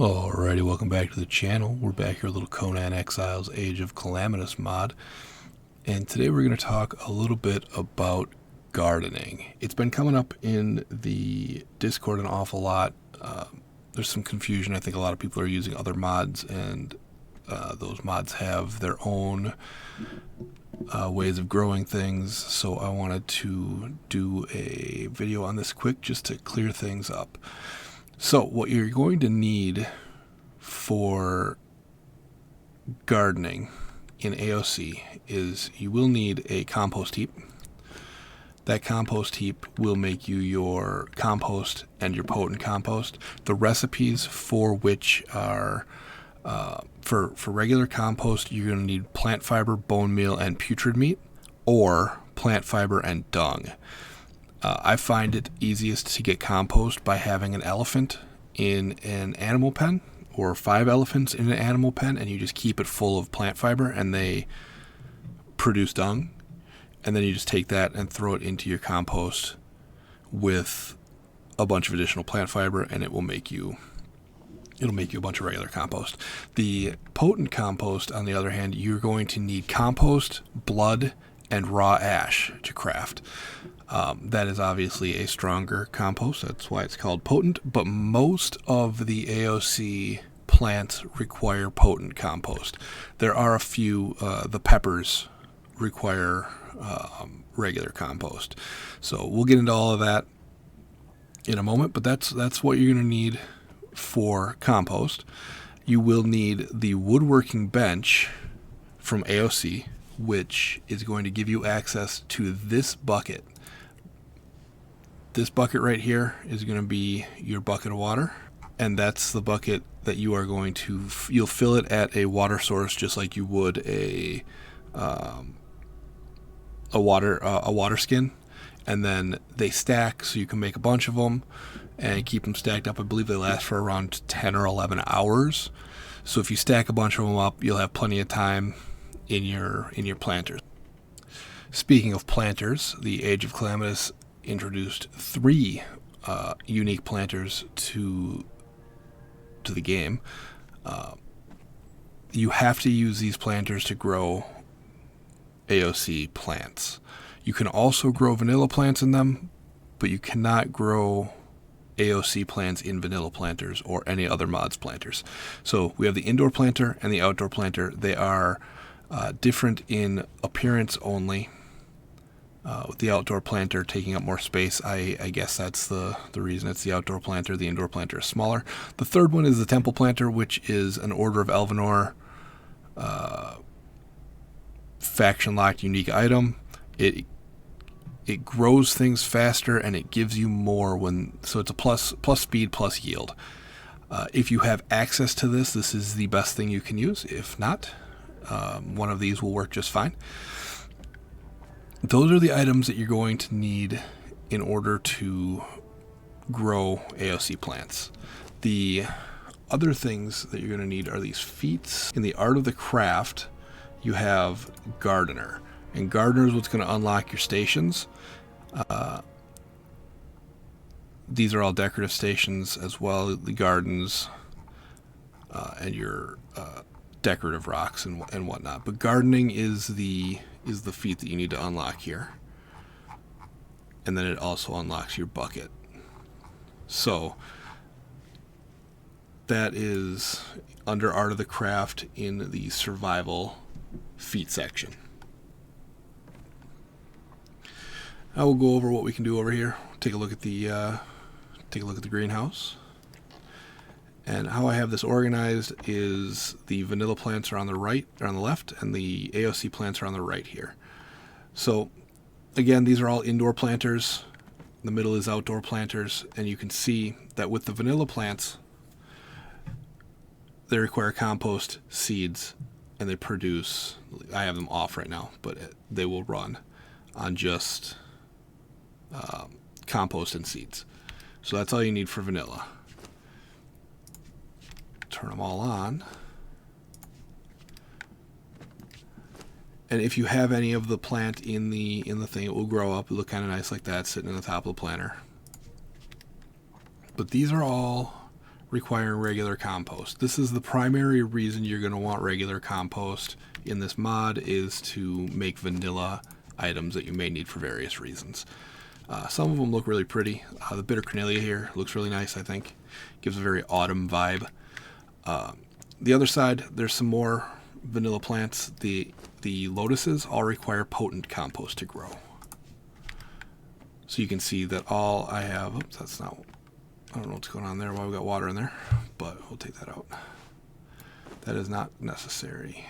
Alrighty, welcome back to the channel. We're back here with a little Conan Exiles Age of Calamitous mod. And today we're going to talk a little bit about gardening. It's been coming up in the Discord an awful lot. There's some confusion. I think a lot of people are using other mods, and those mods have their own ways of growing things. So I wanted to do a video on this quick just to clear things up. So what you're going to need for gardening in Aoc is you will need a compost heap. That compost heap will make you your compost and your potent compost. The recipes for which are for regular compost, you're going to need plant fiber, bone meal, and putrid meat, or plant fiber and dung. I find it easiest to get compost by having an elephant in an animal pen, or 5 elephants in an animal pen, and you just keep it full of plant fiber and they produce dung. And then you just take that and throw it into your compost with a bunch of additional plant fiber, and it'll make you a bunch of regular compost. The potent compost, on the other hand, you're going to need compost, blood, and raw ash to craft. That is obviously a stronger compost. That's why it's called potent. But most of the Aoc plants require potent compost. There are a few. The peppers require regular compost. So we'll get into all of that in a moment. But that's what you're going to need for compost. You will need the woodworking bench from Aoc, which is going to give you access to this bucket. This bucket right here is going to be your bucket of water, and that's the bucket that you are going to, you'll fill it at a water source just like you would a water skin, and then they stack so you can make a bunch of them and keep them stacked up. I believe they last for around 10 or 11 hours. So if you stack a bunch of them up, you'll have plenty of time in your planters. Speaking of planters, the Age of Calamitous introduced 3 unique planters to the game. You have to use these planters to grow Aoc plants. You can also grow vanilla plants in them, but you cannot grow Aoc plants in vanilla planters or any other mods planters. So we have the indoor planter and the outdoor planter. They are different in appearance only. With the outdoor planter taking up more space, I guess that's the reason it's the outdoor planter. The indoor planter is smaller. The third one is the temple planter, which is an Order of Elvenor faction-locked unique item. It grows things faster and it gives you more so it's a plus speed plus yield. If you have access to this is the best thing you can use. If not, one of these will work just fine. Those are the items that you're going to need in order to grow Aoc plants. The other things that you're going to need are these feats. In the Art of the Craft, you have Gardener. And Gardener is what's going to unlock your stations. These are all decorative stations as well, the gardens and your decorative rocks and whatnot. But gardening is the feat that you need to unlock here. And then it also unlocks your bucket. So that is under Art of the Craft in the survival feat section. I will go over what we can do over here. Take a look at the greenhouse. And how I have this organized is the vanilla plants are on the right, or on the left, and the Aoc plants are on the right here. So, again, these are all indoor planters. The middle is outdoor planters, and you can see that with the vanilla plants, they require compost, seeds, and they produce, I have them off right now, but they will run on just compost and seeds. So that's all you need for vanilla. Turn them all on. And if you have any of the plant in the thing, it will grow up. It'll look kind of nice like that, sitting in the top of the planter. But these are all requiring regular compost. This is the primary reason you're going to want regular compost in this mod, is to make vanilla items that you may need for various reasons. Some of them look really pretty. The bitter cornelia here looks really nice, I think. Gives a very autumn vibe. The other side, there's some more vanilla plants. The lotuses all require potent compost to grow. So you can see that all I have, oops, that's not, I don't know what's going on there, why we got water in there, but we'll take that out. That is not necessary.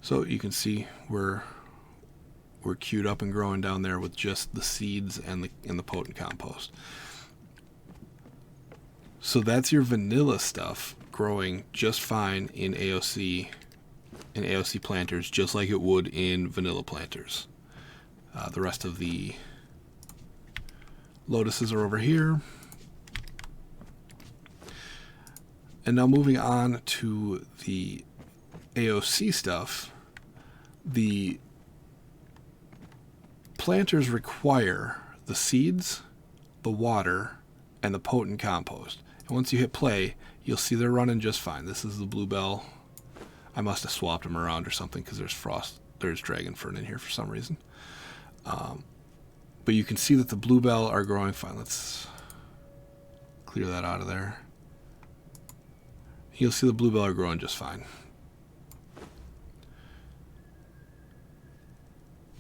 So you can see we're queued up and growing down there with just the seeds and the potent compost. So that's your vanilla stuff growing just fine in AOC planters, just like it would in vanilla planters. The rest of the lotuses are over here. And now moving on to the AOC stuff, the planters require the seeds, the water, and the potent compost. And once you hit play, you'll see they're running just fine. This is the bluebell. I must have swapped them around or something because there's dragon fern in here for some reason. But you can see that the bluebell are growing fine. Let's clear that out of there. You'll see the bluebell are growing just fine.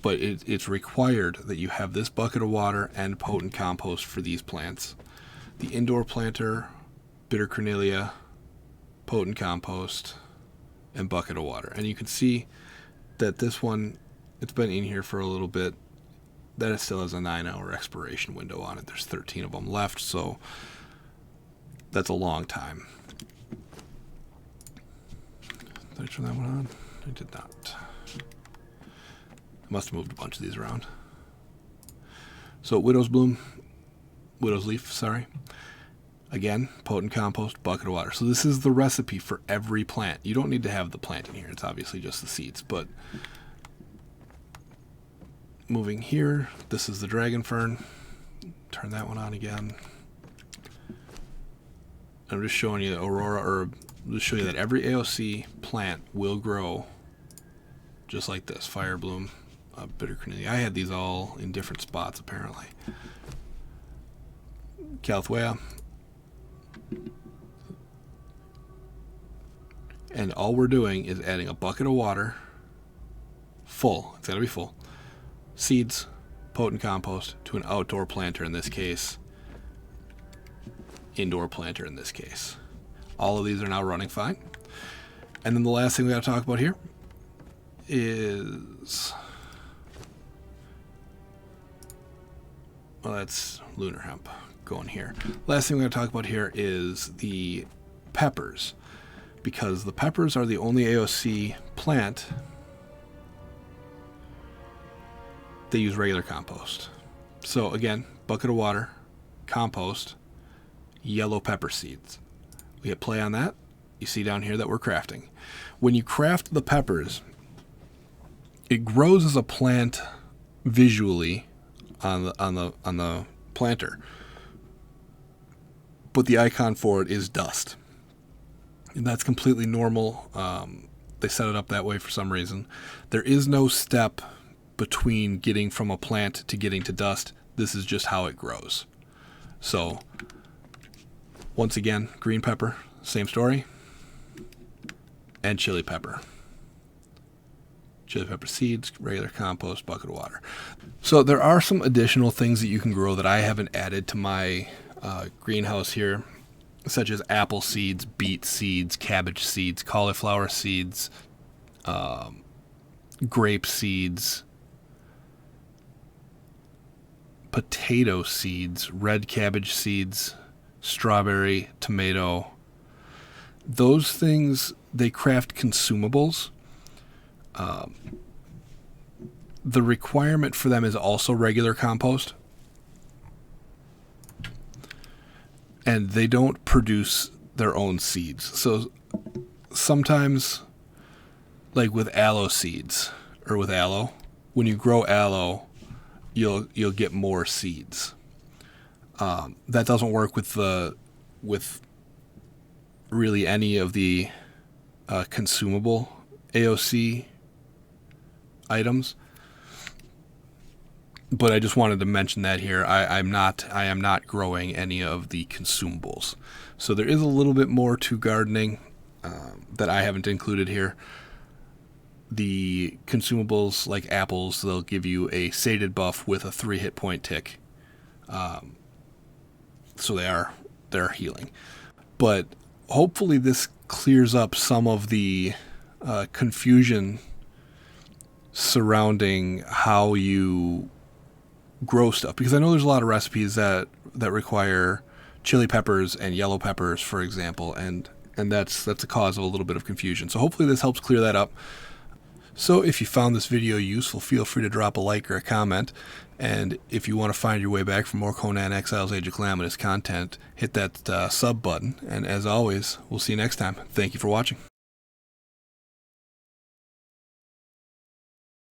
But it's required that you have this bucket of water and potent compost for these plants. The indoor planter, bitter cornelia, potent compost, and bucket of water. And you can see that this one, it's been in here for a little bit, that it still has a 9-hour expiration window on it. There's 13 of them left, so that's a long time. Did I turn that one on? I did not. I must have moved a bunch of these around. So widow's leaf, sorry. Again, potent compost, bucket of water. So this is the recipe for every plant. You don't need to have the plant in here. It's obviously just the seeds. But moving here, this is the dragon fern. Turn that one on again. I'm just showing you the aurora herb. Just show you that every AOC plant will grow just like this. Fire bloom, bitter cornelia. I had these all in different spots apparently. Calamitous. And all we're doing is adding a bucket of water, full, it's got to be full, seeds, potent compost, to an outdoor planter in this case, indoor planter in this case. All of these are now running fine. And then the last thing we got to talk about here is, well, that's lunar hemp going here. Last thing we're going to talk about here is the peppers, because the peppers are the only AOC plant that use regular compost. So again, bucket of water, compost, yellow pepper seeds. We hit play on that. You see down here that we're crafting. When you craft the peppers, it grows as a plant visually on the planter, but the icon for it is dust. And that's completely normal. They set it up that way for some reason. There is no step between getting from a plant to getting to dust. This is just how it grows. So, once again, green pepper, same story. And chili pepper. Chili pepper seeds, regular compost, bucket of water. So there are some additional things that you can grow that I haven't added to my greenhouse here, such as apple seeds, beet seeds, cabbage seeds, cauliflower seeds, grape seeds, potato seeds, red cabbage seeds, strawberry, tomato. Those things, they craft consumables. The requirement for them is also regular compost. And they don't produce their own seeds. So sometimes, like with aloe seeds, or with aloe, when you grow aloe, you'll get more seeds. That doesn't work with really any of the consumable AOC items. But I just wanted to mention that here. I am not growing any of the consumables. So there is a little bit more to gardening that I haven't included here. The consumables, like apples, they'll give you a sated buff with a 3 hit point tick. So they're healing. But hopefully this clears up some of the confusion surrounding how you grow stuff, because I know there's a lot of recipes that require chili peppers and yellow peppers, for example, and that's a cause of a little bit of confusion. So hopefully this helps clear that up. So if you found this video useful, feel free to drop a like or a comment, and if you want to find your way back for more Conan Exiles Age of Calamitous content, hit that sub button, and as always, we'll see you next time. Thank you for watching.